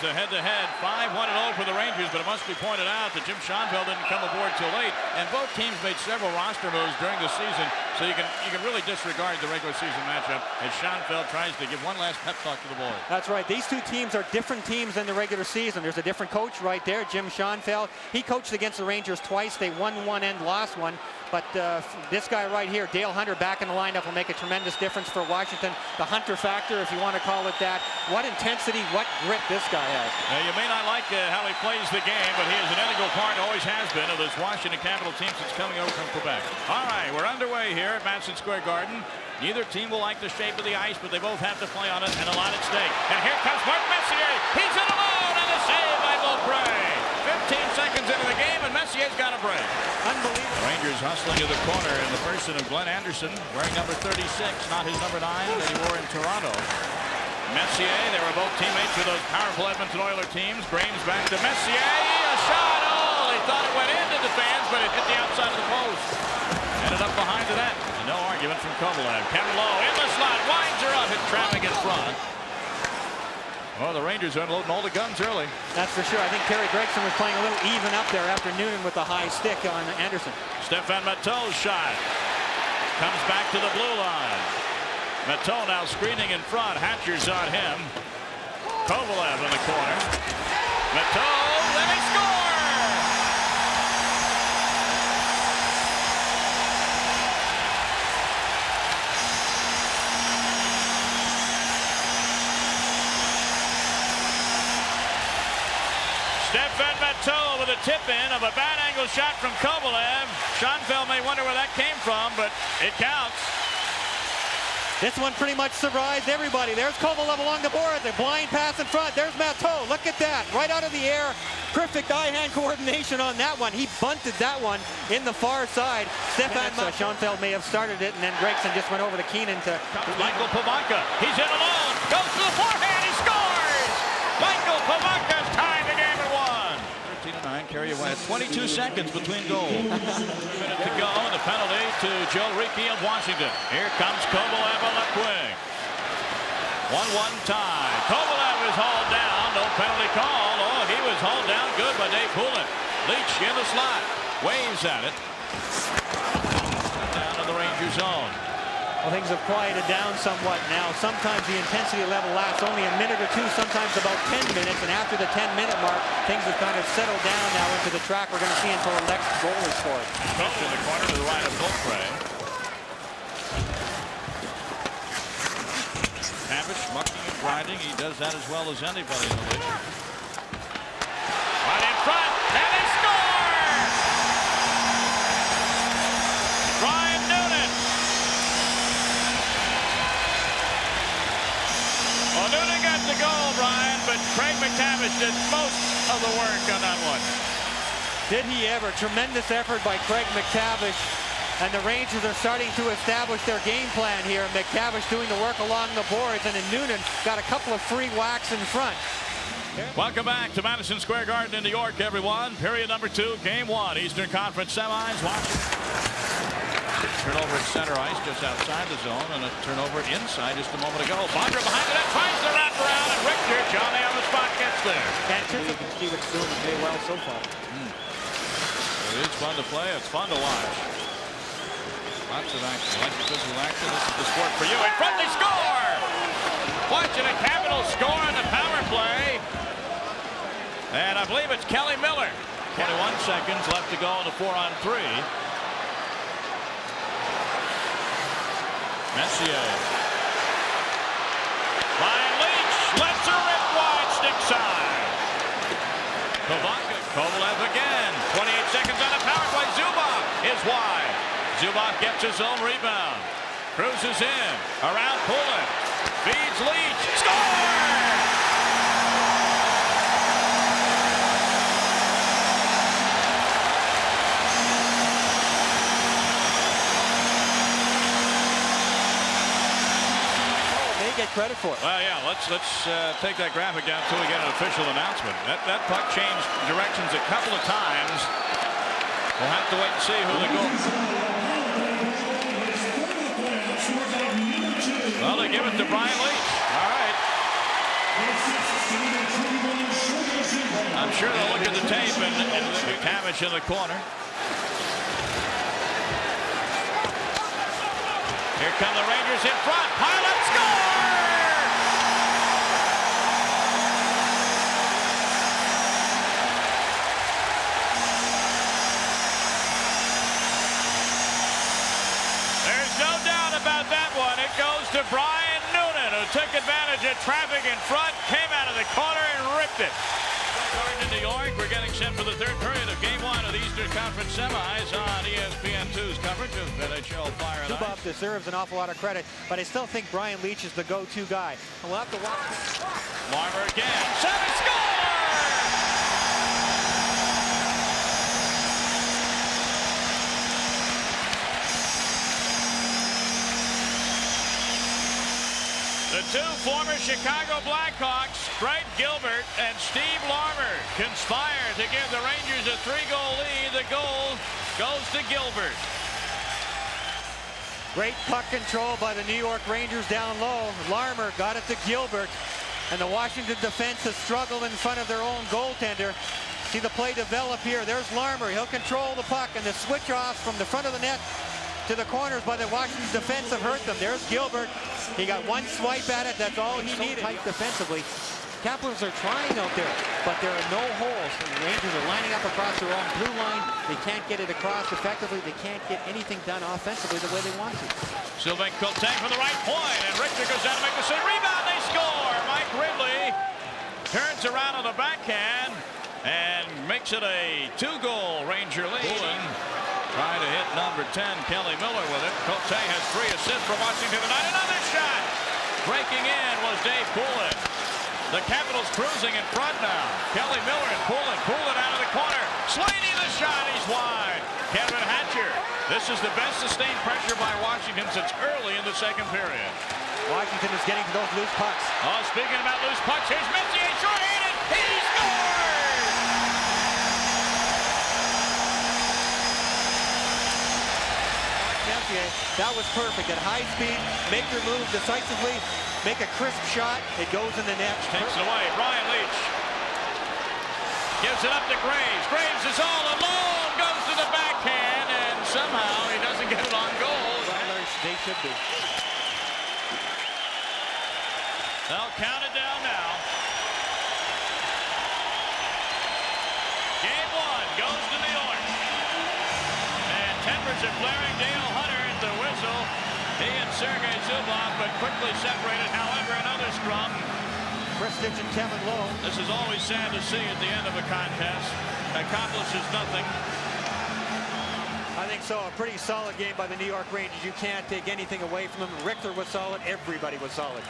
a head-to-head 5-1-0 for the Rangers, but it must be pointed out that Jim Schoenfeld didn't come aboard till late, and both teams made several roster moves during the season, so you can really disregard the regular season matchup as Schoenfeld tries to give one last pep talk to the boys. That's right. These two teams are different teams in the regular season. There's a different coach right there, Jim Schoenfeld. He coached against the Rangers twice. They won one and lost one. But this guy right here, Dale Hunter, back in the lineup will make a tremendous difference for Washington. The Hunter factor, if you want to call it that. What intensity, what grit this guy has. Now, you may not like how he plays the game, but he is an integral part, always has been, of this Washington Capital team since coming over from Quebec. All right, we're underway here at Madison Square Garden. Neither team will like the shape of the ice, but they both have to play on it and a lot at stake. And here comes Mark Messier. He's in alone, and the save by Beaupre. 15 seconds into the game, and Messier's got a break. Unbelievable. Rangers hustling to the corner in the person of Glenn Anderson, wearing number 36, not his number 9 that he wore in Toronto. Messier, they were both teammates with those powerful Edmonton Oilers teams. Graves back to Messier. A shot! Oh, he thought it went into the fans, but it hit the outside of the post. Ended up behind the net. And no argument from Kovalev. Kevin Lowe in the slot, winds her up, hit traffic in front. Oh, the Rangers are unloading all the guns early. That's for sure. I think Terry Gregson was playing a little even up there after Noonan with the high stick on Anderson. Stefan Matteau's shot comes back to the blue line. Matteau now screening in front. Hatcher's on him. Kovalev in the corner. Matteau, then he scores! Stefan Matteau with a tip-in of a bad angle shot from Kovalev. Schoenfeld may wonder where that came from, but it counts. This one pretty much surprised everybody. There's Kovalev along the board. The blind pass in front. There's Matteau. Look at that. Right out of the air. Perfect eye-hand coordination on that one. He bunted that one in the far side. Stefan Schoenfeld may have started it, and then Gregson just went over to Keenan to... Michael Pavanka. He's in alone. Goes to the forehand. He scores! Michael Pavanka's tied the game at 1. 13-9. Carry away. 22 seconds between goals. A minute to go. The penalty to Joe Ricci of Washington. Here comes Kovalev on left wing. 1-1 tie. Kovalev is hauled down. No penalty call. Oh, he was hauled down good by Dave Poulin. Leach in the slot. Waves at it. Down to the Ranger zone. Well, things have quieted down somewhat now. Sometimes the intensity level lasts only a minute or two, sometimes about 10 minutes. And after the 10-minute mark, things have kind of settled down now into the track we're going to see until the next goal is scored. Coach in the corner to the right of Beaupre. Tavish mucking and grinding. He does that as well as anybody in the league. Right in front, and they score! Ryan Noonan. Well, Noonan got the goal, Brian, but Craig McTavish did most of the work on that one. Did he ever? Tremendous effort by Craig McTavish. And the Rangers are starting to establish their game plan here. McTavish doing the work along the boards, and then Noonan got a couple of free whacks in front. Welcome back to Madison Square Garden in New York, everyone. Period number 2, game 1, Eastern Conference semis. Washington. Turnover at center ice just outside the zone, and a turnover inside just a moment ago. Bondra behind the net, tries to wrap around, and Richter, Johnny on the spot, gets there. Can't see what's doing very well so far. It is fun to play. It's fun to watch. Lots of action. Like the physical action, this is the sport for you. In front, they score! Washington Capital score on the power play. And I believe it's Kelly Miller. 21 seconds left to go in the 4-on-3. Messier. Ryan Leach lets her rip wide, stick side. Pavanka, Kovalev again. 28 seconds on the power play. Zubov is wide. Zubov gets his own rebound. Cruises in. Around Poulin. Feeds Leach. Score! Get credit for it. Well, yeah, let's take that graphic down until we get an official announcement. That puck changed directions a couple of times. We'll have to wait and see who they go. Well, they give it to Brian Leach. All right. I'm sure they'll look at the tape and McTavish in the corner. Here come the Rangers in front. Pilot score! There's no doubt about that one. It goes to Brian Noonan, who took advantage of traffic in front, came out of the corner and ripped it. According to New York, we're getting set for the third period of Game 1 of the Eastern Conference Semis on ESPN2's coverage of NHL Fire and Ice. Zubov deserves an awful lot of credit, but I still think Brian Leetch is the go-to guy. And we'll have to watch. Larmer again. Seven score! The two former Chicago Blackhawks, Greg Gilbert and Steve Larmer, conspire to give the Rangers a 3-goal lead. The goal goes to Gilbert. Great puck control by the New York Rangers down low. Larmer got it to Gilbert, and the Washington defense has struggled in front of their own goaltender. See the play develop here. There's Larmer. He'll control the puck, and the switch off from the front of the net to the corners by the Washington defense have hurt them. There's Gilbert. He got one swipe at it. That's all he needed. Tight defensively. Capitals are trying out there, but there are no holes. The Rangers are lining up across their own blue line. They can't get it across effectively. They can't get anything done offensively the way they want to. Sylvain Cote from the right point, and Richter goes down to make the save. Rebound, they score! Mike Ridley turns around on the backhand and makes it a 2-goal Ranger lead. Trying to hit number 10, Kelly Miller with it. Cote has 3 assists for Washington tonight. Another shot! Breaking in was Dave Poulin. The Capitals cruising in front now. Kelly Miller and Poulin. Poulin out of the corner. Slaney the shot. He's wide. Kevin Hatcher. This is the best sustained pressure by Washington since early in the second period. Washington is getting to those loose pucks. Oh, speaking about loose pucks, here's Messier short-handed. He scores! That was perfect. At high speed, make your move decisively, make a crisp shot. It goes in the net. Takes it away. Brian Leetch gives it up to Graves. Graves is all alone. Goes to the backhand, and somehow he doesn't get it on goal. They should be. They'll count it down now. Game 1 goes to New York. And tempers are flaring. Dale Hunter at the whistle. He and Sergei Zubov, but quickly separated. However, another scrum. Kristich and Kevin Lowe. This is always sad to see at the end of a contest. Accomplishes nothing. I think so. A pretty solid game by the New York Rangers. You can't take anything away from them. Richter was solid. Everybody was solid.